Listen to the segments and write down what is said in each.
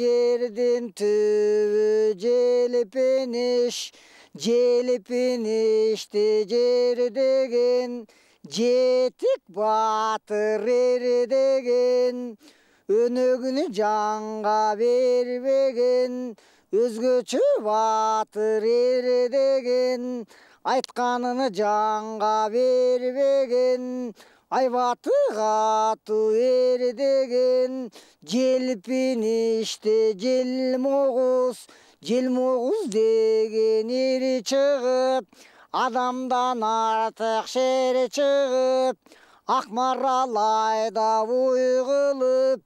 Жердин түбү желпиништи жер деген, жетик батыр эр деген, өнөгүнү жанга бербеген, өзгөчө батыр эр деген, айтканын жанга бербеген, айбаты катуу эр деген, желпиниште желмогуз деген ери чыгып, адамдан артык шер чыгып, акмарал айдап уйгулуп,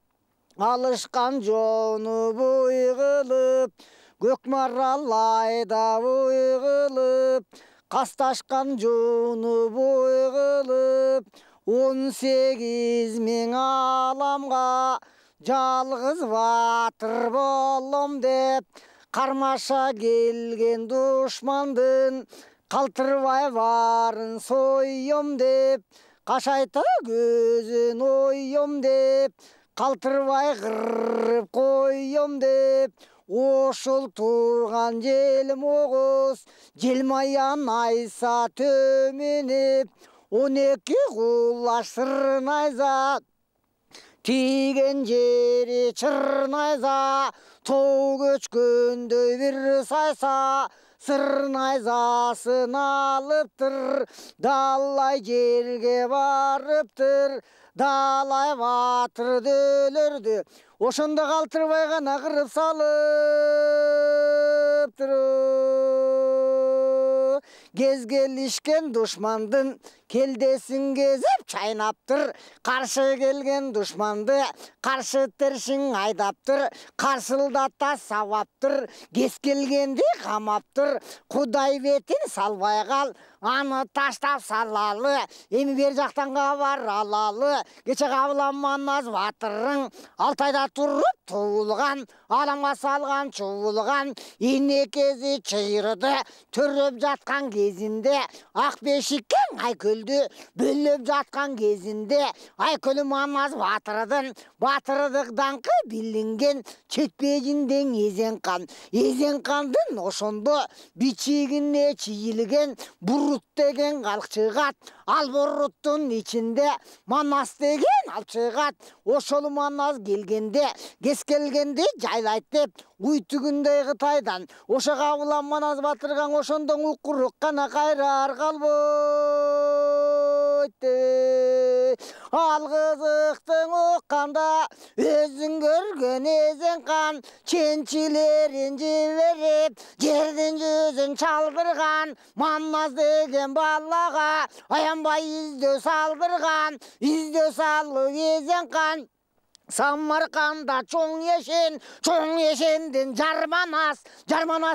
алышкан жону буй кылып, көкмарал айдап уйгулуп, касташкан жону буй кылып, 18.000 аламга жалгыз батыр болом деп, кармаша келген душмандын калтырбай барын союм деп, кашайта көзүн оюм деп, калтырбай кырып коюм деп, ошол турган желмогуз желмаян айса төмөнүп, 12 кулаш сырнайса тийген жери чырнайса, тоо көчкөндөй бир сайса, сырнайзасын алыптыр, далай жерге барыптыр, далай батырды өлөрдү, ошондо калтырбай гана кырып салыптыр. Кез келишкен душмандын келдесин кезеп чайнаптыр, каршы келген душманды каршы тершиң айдаптыр, каршылдата сабаптыр, кез келгенди камаптыр, Кудай бетин салбай кал, аны таштап салалы, эми бер жактан кабар алалы, кече Кабылан Манас батырың Алтайда туруп туулган, аламга салган чуулган, инекези чыйрыды төрөп жаткан кезинде, ак бешиккен айкөлдү бөлөп жаткан кезинде, айкөлү Манас батырдын батырдык даңкы билинген, четпежинден эзен кандын ошондо бичигине чийилген бурут деген калк чыгат, ал буруттун ичинде Манас деген ал чыгат, ошол Манас келгенде, кез келгенди жайлайт деп, уй түгүндөй Кытайдан ошо Кабылан Манас батырга ошондон укурук гана кайрар калбойт. Ал кызыктың укканда өзүң көргөн эзен кан, ченчилерин жиберип жердин жүзүн чалдырган, Манас деген балага аянбай издөө салдырган, издөө салып эзен кан. Самарканда чоң ешендин Жарманас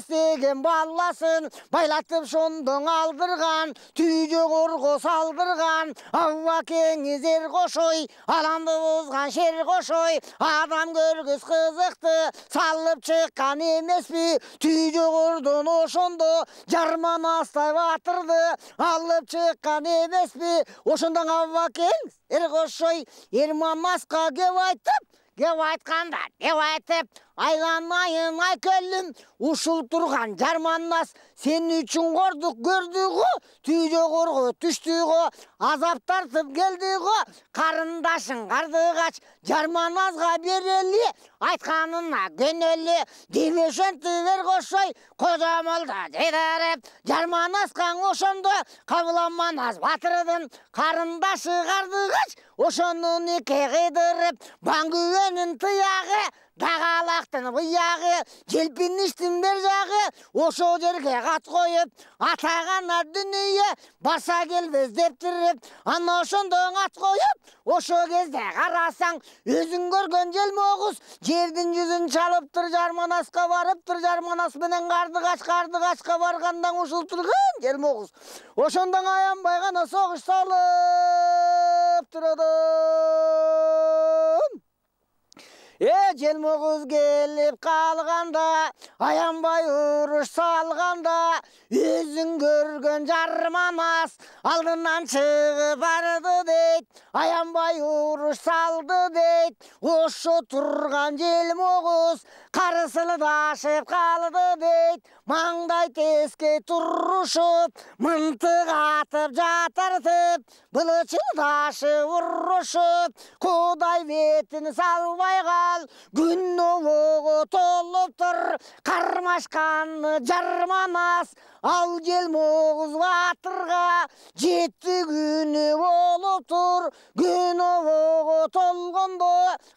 деген баласын байлатып шондоң алдырган, түйжө корго салдырган, аба кеңиз эр кошой, аламды бузган шер кошой, адам көргүс кызыкты салып чыккан эмеспи, түйжө кордон ошондо Жарманастай батырды алып чыккан эмеспи, ошондон аба кеңиз эр кошой эр Манаска кеп айтып, айланайын айкөлүм, ушул турган Жарманас сен үчүн кордук көрдү го, түйжө корго түштү го, азап тартып келди го, карындашың кардыгач Жарманасга берели, айтканына көнөлү, деме ошентип эр кошой, кожомолдо жайдарып, Жарманаска ошондо Кабылан Манас батырдын карындашы кардыгач, ошону нике кыйдырып, Баңгүбөнүн тыягы, Дагалактын быягы, желпиништин бер жагы, ошол жерге кат коюп, атагана дүнүйө барса келбес дептирип, ана ошондон ат коюп, ошол кезде карасаң, өзүң көргөн желмогуз жердин жүзүн чалыптыр, Жарманаска барыптыр, Жарманас менен кардыгачка баргандан ушул турган желмогуз ошондон аянбай гана согуш салыптыр адам. Желмогуз келип калганда, аянбай уруш салганда, өзүң көргөн Жарманас алдынан чыгып барды дейт. аянбай ұрыш салды дейт. Ошо тұрған желмоғыз қарысылды ашып қалды дейт. Маңдай теске тұрышып, мынтық атып жатыртып, бұлычылдашы ұрышып, Құдай бетін салбай қал, күн оғы толып тұр, қармашқаны жарманас, ал желмоғыз батырға жетті күні болып тұр, күн оғы толғанды,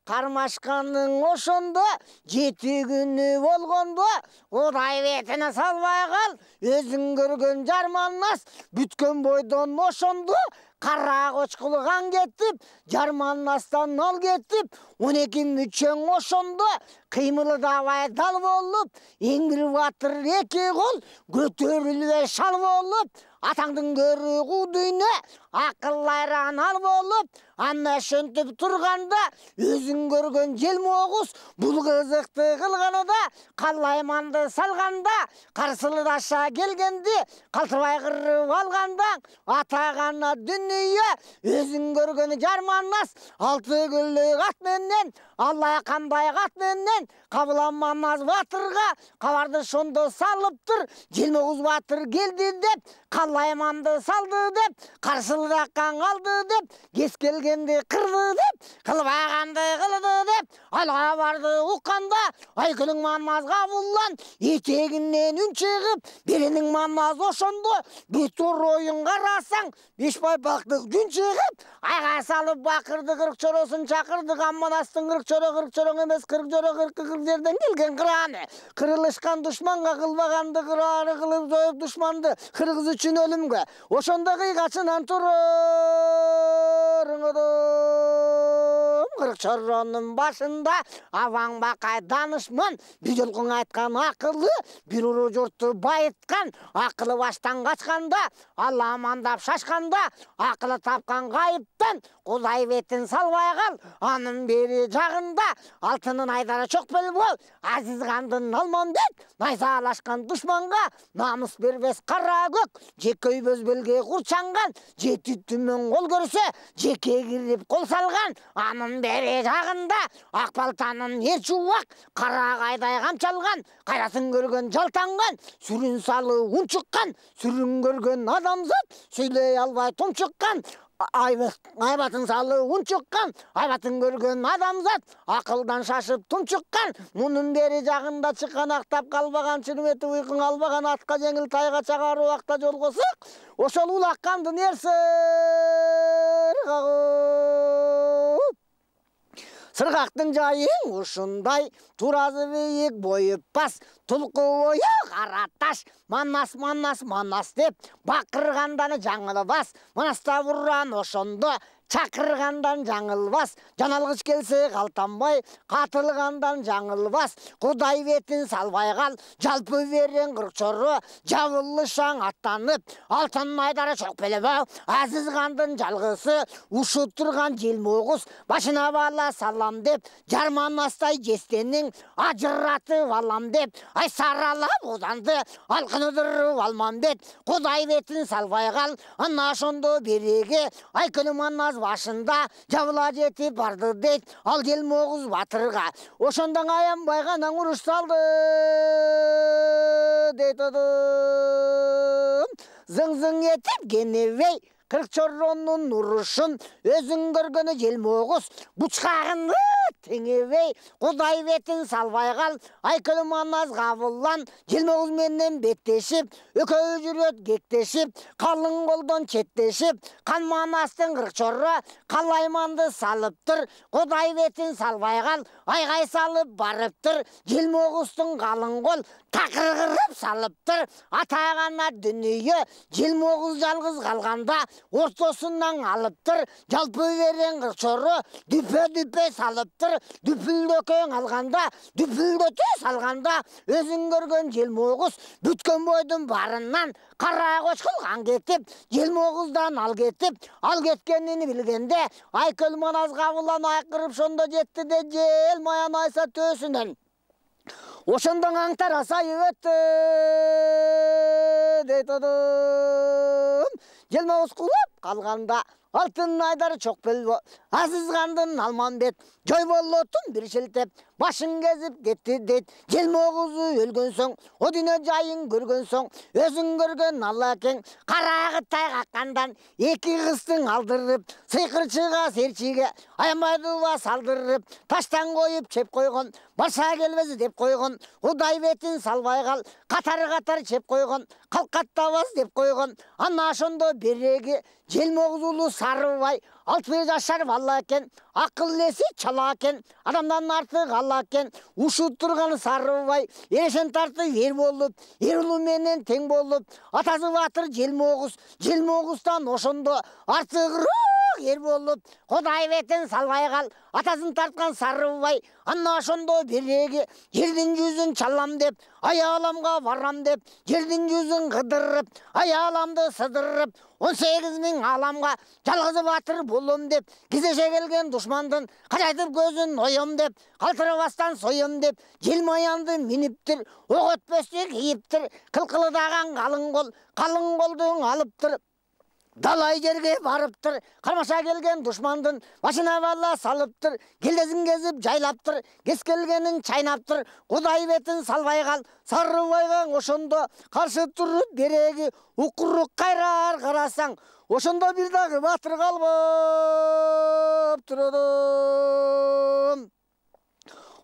қармашқаның ошонды жетті күні болғанды, Құдай бетін салбай қал, өзің көрген жарманас, бүткен бойдан ошонды, қара қочқылған кеттіп, жарманастан ал кеттіп, 12 мүтшен ошонды, қимылы давай дал болып, еңгір батыр еке қол, көтерілбе шал болып, атаңдың көрі қудүйне, ақыл айран ал болып, анна шөнтіп тұрғанда, өзің көрген желмоғыз, бұл қызықты қылғаны да, қалайманды салғанда, қарсылы даша келгенде, қалтырбай қырып алғанда, атағана дүние, өзің көрген жарманас, 6 күлік атменнен, Алла қандай қатменнен, қабыламаназ батырға, қабарды шонды салып тұр, желмоғыз батыр келді деп, қалайманды салды деп, қарсылдаққан алды деп, кес келгенде қырды деп, қылбағанды қылды деп, алға барды ұққанда, айкүнің манмаз қабылан, етегінен үн шығып, беренің манмаз ошонды, бетор ойын қарасаң, бешбай бақтық жүн шығып, айға салып бақырды 40 чоросын чақырды, қамманастың 40 чоро емес 40 жоро 40 жерден келген қыраны. Қырылышқан дұшманға қылбағанды қырары қылып зойып дұшманды, қырғыз үшін өлімге. Ошонда қиғашынан тұрырың ұдым. 40 чороның башында аваң бақай данышман, бүйделқың айтқан ақылы, бір ұры жұртты байытқан, ақылы баштан қачқанда, Алла амандап шашқанда, ақылы тапқан ғайыптан, Құдай бетін салбай қал, аның бері жағында, алтынын айдары чоқ бол, Азиз қандың Алмамбет, найза алашқан дұшманға, намыс бербес қара көк, жеке бөзбелге құрчанған, жеті түмен қол көрсе, жеке кіріп қол салған, аның бері жағында, ақпалтанын ер чуақ, қара қайдай қамчалған, қайрасын көрген жалтанған, сүрін салы ұн шыққан, сүрін көрген адамзат, сөйлей албай тұмшыққан, айбатын салы ұн шыққан, айбатын көрген адамзат, ақылдан шашып тұмшыққан, мұның бері жағында шыққан ақтап қалбаған, шүрметі ұйқын албаған, атқа жеңіл тайға чағару ақта жол қосық, ошол улаққанды нерсір қағып. Сырғақтың жайың ұшындай, туразы бейік бойып бас, тұлқы ойы қараташ, манас деп, бақырғанданы жаңылы бас, манаста бұрран ошонды, чақырғандан жаңылбас, жаналғыш келсе қалтанбай, қатылғандан жаңылбас, Құдай бетін салбай қал, жалпы берен 40 чоро, жабылы шаң аттанып, алтын айдары чоқ белебау, Азиз қандың жалғысы, ұшы тұрған желмоғыз, башына бала салам деп, жарманастай жестенің, ажыратып алам деп, ай саралап оданды, алқыныдырып алмам бет, Құдай бетін салбай қал, анна шонды береге, ай күні манназ башында жабыла жетіп барды дейт, ал желмоғыз батырға. Ошондан аянбайғанан ұрыш салды дейт одым. Зың-зың етіп кенебей, 40 чоронун ұрышын, өзің көргені желмоғыз, бұчқағынды теңебей, Құдай бетін салбай қал, айкүлі маназ қабылан, желмоғыз менен беттешіп, өкөй жүрет кектешіп, қалың қолдан четтешіп, қан манастың 40 чоры, қалайманды салыптыр, Құдай бетін салбай қал, айғай салып барыптыр, желмоғыздың қалың қол, тақырғырып салыптыр, атағана дүние, желмоғыз жалғыз қалғанда, ортосынан алыптыр, жалпы берен 40 чоры, дүпе-дүпе салыптыр, дүпілдөкең алғанда, дүпілдөте салғанда, өзің көрген желмоғыз, бүткен бойдың барынан, қара қошқылған кетіп, желмоғыздан ал кеткенін білгенде, айкөл маназ қабылан айқырып шонда жетті де жел маян айса төсінен. Ошондан аңтар асайы өтті дейт одым. Желмоғыз құлап қалғанда, алтын айдар чок бел Азиз хандын Алманбет жой болотун бир шелтеп башын кезип кетти дейт. Желмогузу өлгөн соң о дүнө жайын көргөн соң өзүң көргөн Алла экен. Карагыттай каккандан эки кыздын алдырып сыйкырчыга серчиге аямайдыба салдырып таштан коюп чеп койгон баша келбес деп койгон Кудай бетин салбай кал катар чеп койгон калкаттабас деп койгон ана ошондо береги Желмогузулу Сарыбай 6 жашар бала экен. Акыл эси чала экен. Адамдан артык Алла экен. Ушуп турган Сарыбай эрешен тартып эр болуп, эр улу менен тең болуп, атасы батыр Желмогуз, Желмогуздан ошондо артыгыраак эр болуп, Кудай бетин салбай кал атасын тарткан Сарыбай ана ошондо береги жердин жүзүн чалам деп, аяламга барам деп, жердин жүзүн кыдырып, аяламды сыдырып 18 миң аламга жалгызы батыр болом деп, кезеше келген душмандын качайтып көзүн оем деп, калтырабастан соем деп, желмаянды миниптир, ок өтпөстү кийиптир, кылкылдаган калың колдуң алыптыр. Далай жерге барыптыр, кармаша келген душмандын башына бала салыптыр, келдесин кезип жайлаптыр, кес келгенин чайнаптыр, Кудай бетин салбай кал Сарыбайга ошондо каршы туруп береги укурук кайрар карасаң, ошондо бир дагы батыр калбап турдум.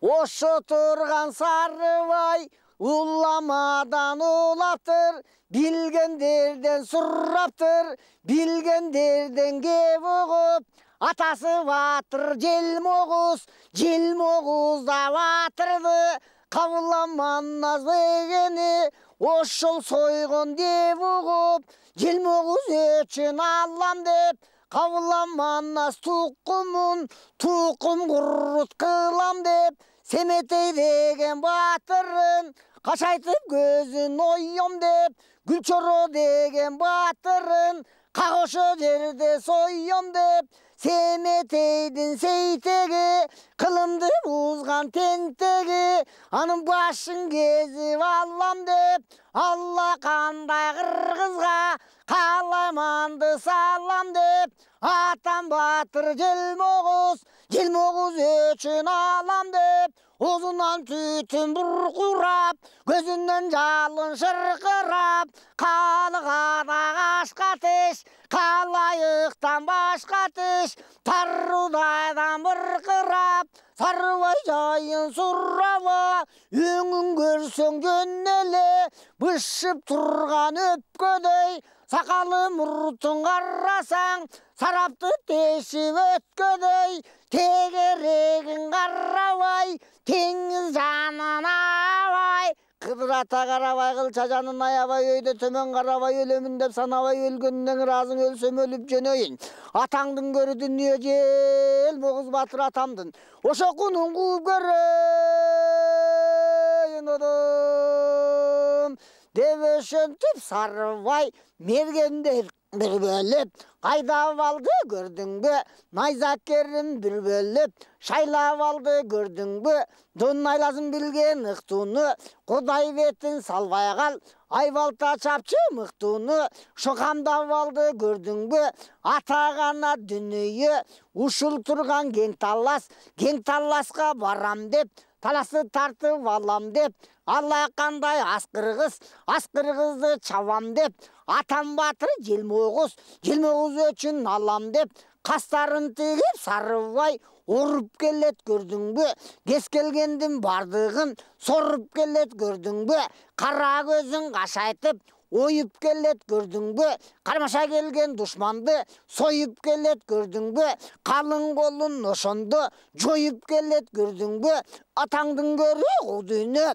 Ошо турган Сарыбай уламадан улаптыр, билгендерден сураптыр, билгендерден кеп угуп, атасы батыр Желмогуз, Желмогуз да батырды, кабыламан дегени ошол сойгон деп угуп, Желмогуз өчүн алам деп, кабыламан тукумун, тукум курут кылам деп, Семетей деген батырын качайтып көзүн оем деп, Гүлчоро деген батырын кагошо жерде соем деп, Семетейдин сейтеги кылымды бузган тентеги анын башын кезип алам деп, Алла кандай кыргызга каламанды салам деп, атам батыр Желмогуз, Желмогуз өчүн алам деп, Озунан түтүн буркурап, көзүнөн жалын шыркырап, калыгада кашка теш, калайыктан башка теш, тарудайдан быркырап, Сарыбай жайын сураба, өңүн көрсөң жөн эле, бышып турган өпкөдөй, сакалы муртун карасаң, сарапты тешип өткөдөй, тегерегин карабай, теңиз жанын аябай, Кыдыр ата карабай кылча жанын аябай, өйдө төмөн карабай өлөмүн деп санабай, өлгөндөн ыраазың өлсөм өлүп жөнөйүн. Атаңдын көрү дүнүйө Желмогуз батыр атамдын, ошо кунун кууп көрөйүн одом деп ошентип Сарыбай мергендер бир бөлүп, кайдап алды көрдүңбү, найзакерин бир бөлүп, шайлап алды көрдүңбү, дон айласын билген ыктууну, Кудай бетин салбай кал, айбалта чапчы мыктууну, шокамдап алды көрдүңбү, атагана дүнүйө, ушул турган кең таласка барам деп, таласы тартып алам деп, Алла кандай аскыргызды чабам деп, атам батыр Желмогуз, Желмогуз өчүн алам деп, кастарын тигип Сарыбай уруп келет көрдүңбү, кес келгендин бардыгын соруп келет көрдүңбү, кара көзүн кашайтып оюп келет көрдүңбү, кармаша келген душманды союп келет көрдүңбү, калың колун ошондо жоюп келет көрдүңбү, атаңдын көрү кудүйнө.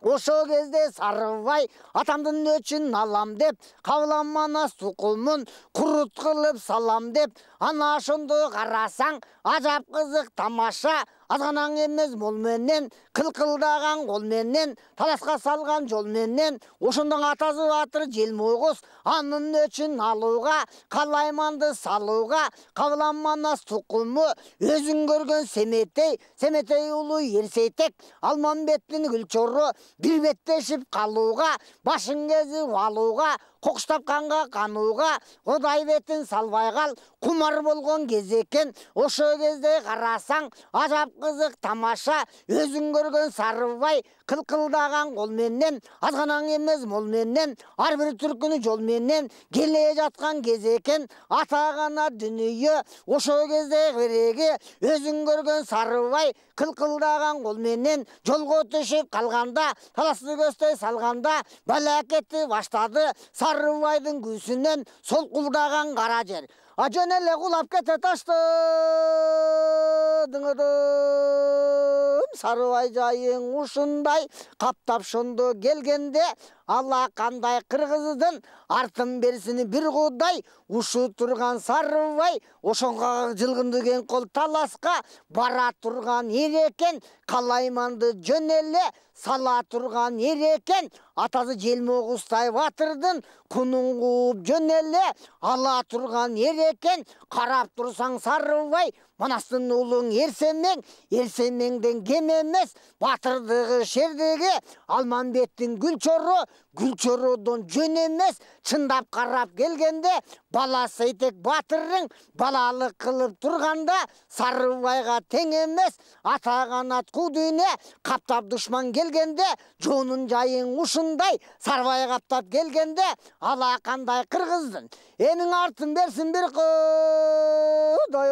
Ошо кезде Сарыбай атамдын өчүн алам деп, кабыламанас тукумун курут кылып салам деп, ана ошондо карасаң, ажап кызык тамаша, азганаң эмес мол менен, кылкылдаган кол менен, таласка салган жол менен, ошондон атасы батыр Желмогуз анын өчүн алууга, калайманды салууга, кабыламанас тукуму, өзүң көргөн Семетей улуу Ерсейтек, Алманбеттин Гүлчоро бир беттешип калууга, башын кезип алууга, қоқыс тапқанға қануға, Құдай бетін салбай қал, құмар болған кез екен. Ошо кезде қарасаң, ажап қызық тамаша, өзің көрген Сарыбай, қылқылдаған қолменен, азғанаң емес молменен, әрбір түркіні жолменен, келе жатқан кез екен. Атағана дүние, ошо кезде кереге, өзің көрген Сарыбай, қылқылдаған қолменен, жолға түшіп қалғанда, таласты көстэй салғанда, бәләкетті баштады Сарыбайдың күйсінен сол құлдаған қара жер. Ажан әлі құлап кете ташты дыңыдым. Сарыбай жайың ұшындай қаптап шынды келгенде, Алла қандай қырғыздың артын берсіні бір құдай. Ұшы тұрған Сарыбай, ошонға жылғындыген қол таласқа бара тұрған ерекен, қалайманды жөнеле сала тұрған ерекен. Атасы желмоғыстай батырдың құнын қуып жөнеле ала тұрған ерекен. Қарап тұрсаң Сарыбай, манастың ұлың ерсемең, ерсемеңден кем емес, батырдығы шердегі Алманбеттің гүлчоры, гүлчорыдан жөн емес. Чындап қарап келгенде, бала Сейтек батырың балалық қылып тұрғанда, Сарыбайға тең емес. Атағанат құдүйне қаптап дұшман келгенде, жонын жайың ұшындай. Сарыбай қаптап келгенде, ала қандай қырғыздың енің артын берсін бір құдай.